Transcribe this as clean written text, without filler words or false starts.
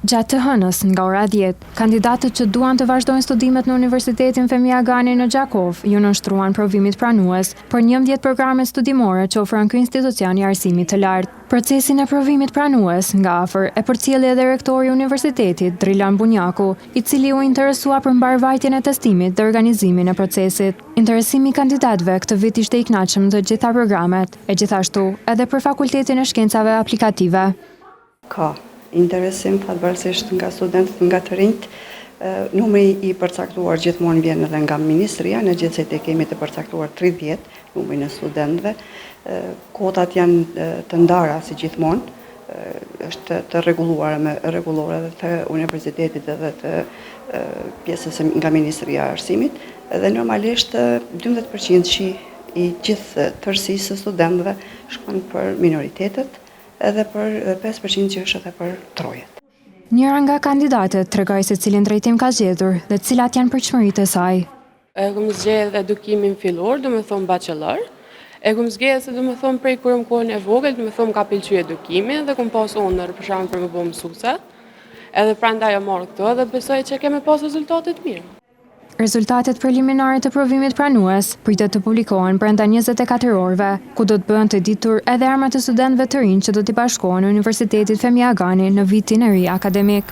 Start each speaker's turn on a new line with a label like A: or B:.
A: Gjatë të hënës nga ora 10, kandidatët që duan të vazhdojnë studimet në Universitetin Femi Agani në Gjakov ju nënshtruan provimit pranues për 11 programe studimore që ofron ky institucion i arsimit të lartë. Procesin e provimit pranues nga afër e përcjelli edhe rektori i universitetit, Drilan Bunjaku, i cili u interesua për mbarvajtjen e testimit dhe organizimin e procesit. Interesimi i kandidatëve këtë vit ishte i kënaqshëm të gjitha programet, e gjithashtu edhe për Fakultetin e Shkencave Aplikative.
B: Ka interesim fatbërësisht nga studentët, nga të rinjt. Numri i përcaktuar gjithmonë vjen edhe nga ministria, në gjithsej e kemi të përcaktuar 30 numrin e studentëve. Kotat janë të ndara si gjithmonë, është të rregulluar me rregullore edhe të universitetit edhe të pjesës nga Ministria e Arsimit, dhe normalisht 12% i gjithë tërësisë së studentëve shkon për minoritetet, edhe për 5% që është edhe për trojet.
A: Njëra nga kandidatët tregoi se cilin drejtim ka zgjedhur dhe cilat janë përçmëritë e saj.
C: E kam zgjedhur edukimin fillor, do të thonë bachelor. E kam zgjedhur se do të thonë prej kur kohën e vogël, do të thonë ka pëlqyer edukimi dhe kam pas ëndër për shkak për më bëu mësuese. Edhe prandaj e morr këtë dhe besoj që kemë pas rezultate të mira.
A: Rezultatet preliminare të provimit pranues pritet të publikohen brenda 24 orëve, ku do të bëhen të ditur edhe emrat e studentëve të rinj që do t'i bashkohen në Universitetit Femi Agani në vitin e ri akademik.